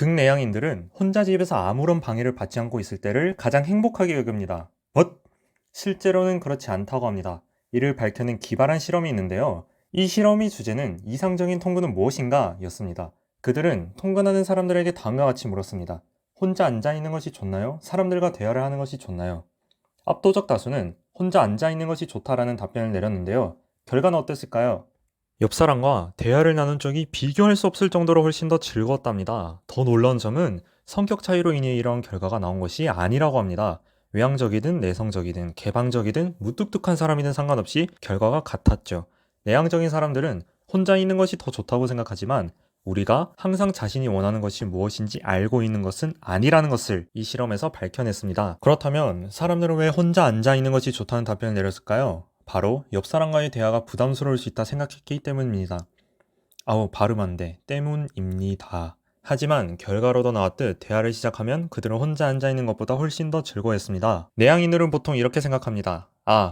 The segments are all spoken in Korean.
극내향인들은 혼자 집에서 아무런 방해를 받지 않고 있을 때를 가장 행복하게 여깁니다. 실제로는 그렇지 않다고 합니다. 이를 밝혀낸 기발한 실험이 있는데요. 이 실험의 주제는 이상적인 통근은 무엇인가 였습니다. 그들은 통근하는 사람들에게 다음과 같이 물었습니다. 혼자 앉아있는 것이 좋나요? 사람들과 대화를 하는 것이 좋나요? 압도적 다수는 혼자 앉아있는 것이 좋다라는 답변을 내렸는데요. 결과는 어땠을까요? 옆 사람과 대화를 나눈 적이 비교할 수 없을 정도로 훨씬 더 즐거웠답니다. 더 놀라운 점은 성격 차이로 인해 이러한 결과가 나온 것이 아니라고 합니다. 외향적이든 내성적이든 개방적이든 무뚝뚝한 사람이든 상관없이 결과가 같았죠. 내향적인 사람들은 혼자 있는 것이 더 좋다고 생각하지만 우리가 항상 자신이 원하는 것이 무엇인지 알고 있는 것은 아니라는 것을 이 실험에서 밝혀냈습니다. 그렇다면 사람들은 왜 혼자 앉아 있는 것이 좋다는 답변을 내렸을까요? 바로 옆 사람과의 대화가 부담스러울 수 있다 생각했기 때문입니다. 발음 안 돼. 때문입니다. 하지만 결과로도 나왔듯 대화를 시작하면 그들은 혼자 앉아있는 것보다 훨씬 더 즐거워했습니다. 내향인들은 보통 이렇게 생각합니다.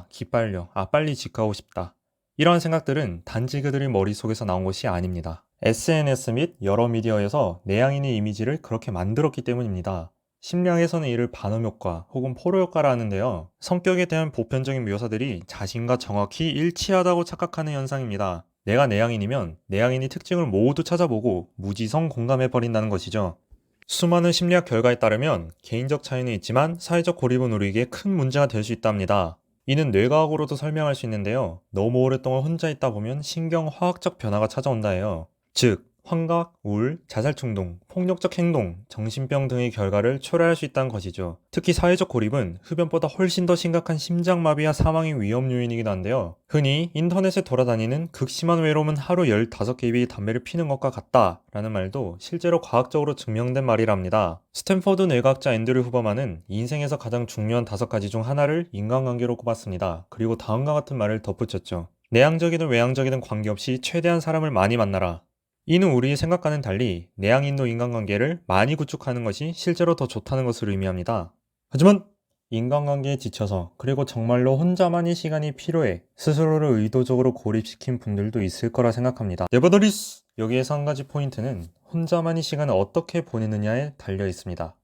기빨려. 빨리 집 가고 싶다. 이러한 생각들은 단지 그들의 머릿속에서 나온 것이 아닙니다. SNS 및 여러 미디어에서 내향인의 이미지를 그렇게 만들었기 때문입니다. 심리학에서는 이를 반음 효과 혹은 포로 효과라 하는데요. 성격에 대한 보편적인 묘사들이 자신과 정확히 일치하다고 착각하는 현상입니다. 내가 내향인이면 내향인의 특징을 모두 찾아보고 무지성 공감해버린다는 것이죠. 수많은 심리학 결과에 따르면 개인적 차이는 있지만 사회적 고립은 우리에게 큰 문제가 될 수 있답니다. 이는 뇌과학으로도 설명할 수 있는데요. 너무 오랫동안 혼자 있다 보면 신경화학적 변화가 찾아온다 해요. 즉, 환각, 우울, 자살충동, 폭력적 행동, 정신병 등의 결과를 초래할 수 있다는 것이죠. 특히 사회적 고립은 흡연보다 훨씬 더 심각한 심장마비와 사망의 위험 요인이기도 한데요. 흔히 인터넷에 돌아다니는 극심한 외로움은 하루 15개의 담배를 피는 것과 같다 라는 말도 실제로 과학적으로 증명된 말이랍니다. 스탠퍼드 뇌과학자 앤드류 후버만은 인생에서 가장 중요한 5가지 중 하나를 인간관계로 꼽았습니다. 그리고 다음과 같은 말을 덧붙였죠. 내향적이든 외향적이든 관계없이 최대한 사람을 많이 만나라. 이는 우리의 생각과는 달리 내향인도 인간관계를 많이 구축하는 것이 실제로 더 좋다는 것을 의미합니다. 하지만 인간관계에 지쳐서 그리고 정말로 혼자만의 시간이 필요해 스스로를 의도적으로 고립시킨 분들도 있을 거라 생각합니다. 네버더리스! 여기에서 한 가지 포인트는 혼자만의 시간을 어떻게 보내느냐에 달려 있습니다.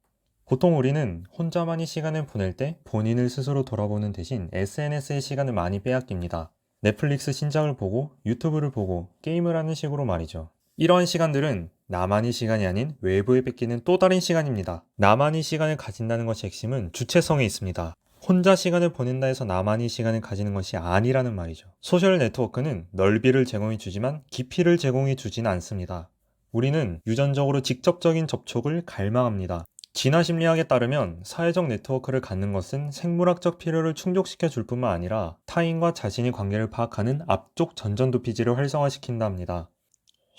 보통 우리는 혼자만의 시간을 보낼 때 본인을 스스로 돌아보는 대신 SNS의 시간을 많이 빼앗깁니다. 넷플릭스 신작을 보고 유튜브를 보고 게임을 하는 식으로 말이죠. 이러한 시간들은 나만의 시간이 아닌 외부에 뺏기는 또 다른 시간입니다. 나만의 시간을 가진다는 것의 핵심은 주체성에 있습니다. 혼자 시간을 보낸다 해서 나만의 시간을 가지는 것이 아니라는 말이죠. 소셜 네트워크는 넓이를 제공해 주지만 깊이를 제공해 주지는 않습니다. 우리는 유전적으로 직접적인 접촉을 갈망합니다. 진화 심리학에 따르면 사회적 네트워크를 갖는 것은 생물학적 필요를 충족시켜 줄 뿐만 아니라 타인과 자신의 관계를 파악하는 앞쪽 전전두피지를 활성화시킨다 합니다.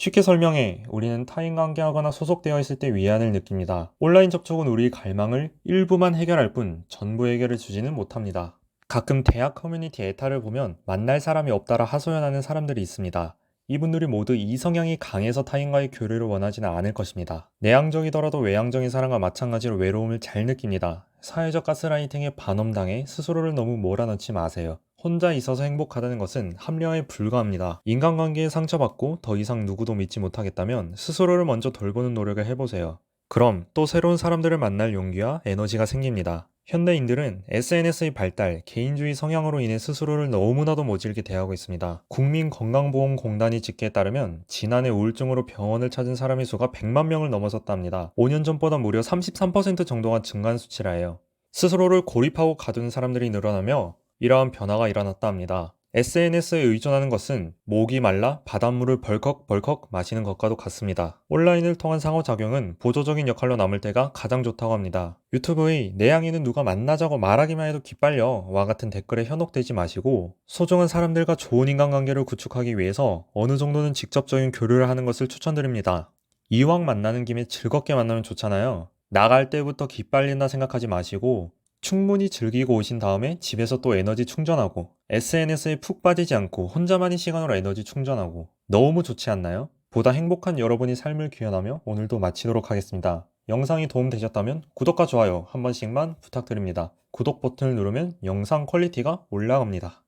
쉽게 설명해 우리는 타인과 함께하거나 소속되어 있을 때 위안을 느낍니다. 온라인 접촉은 우리의 갈망을 일부만 해결할 뿐 전부 해결을 주지는 못합니다. 가끔 대학 커뮤니티 에타를 보면 만날 사람이 없다라 하소연하는 사람들이 있습니다. 이분들이 모두 이 성향이 강해서 타인과의 교류를 원하지는 않을 것입니다. 내향적이더라도 외향적인 사람과 마찬가지로 외로움을 잘 느낍니다. 사회적 가스라이팅에 반험당해 스스로를 너무 몰아넣지 마세요. 혼자 있어서 행복하다는 것은 합리화에 불과합니다. 인간관계에 상처받고 더 이상 누구도 믿지 못하겠다면 스스로를 먼저 돌보는 노력을 해보세요. 그럼 또 새로운 사람들을 만날 용기와 에너지가 생깁니다. 현대인들은 SNS의 발달, 개인주의 성향으로 인해 스스로를 너무나도 모질게 대하고 있습니다. 국민건강보험공단이 집계에 따르면 지난해 우울증으로 병원을 찾은 사람의 수가 100만 명을 넘어섰답니다. 5년 전보다 무려 33% 정도가 증가한 수치라 해요. 스스로를 고립하고 가두는 사람들이 늘어나며 이러한 변화가 일어났다 합니다. SNS에 의존하는 것은 목이 말라 바닷물을 벌컥벌컥 마시는 것과도 같습니다. 온라인을 통한 상호작용은 보조적인 역할로 남을 때가 가장 좋다고 합니다. 유튜브의 내향인은 누가 만나자고 말하기만 해도 기빨려 와 같은 댓글에 현혹되지 마시고 소중한 사람들과 좋은 인간관계를 구축하기 위해서 어느 정도는 직접적인 교류를 하는 것을 추천드립니다. 이왕 만나는 김에 즐겁게 만나면 좋잖아요. 나갈 때부터 기빨린다 생각하지 마시고 충분히 즐기고 오신 다음에 집에서 또 에너지 충전하고 SNS에 푹 빠지지 않고 혼자만의 시간으로 에너지 충전하고 너무 좋지 않나요? 보다 행복한 여러분의 삶을 구현하며 오늘도 마치도록 하겠습니다. 영상이 도움되셨다면 구독과 좋아요 한 번씩만 부탁드립니다. 구독 버튼을 누르면 영상 퀄리티가 올라갑니다.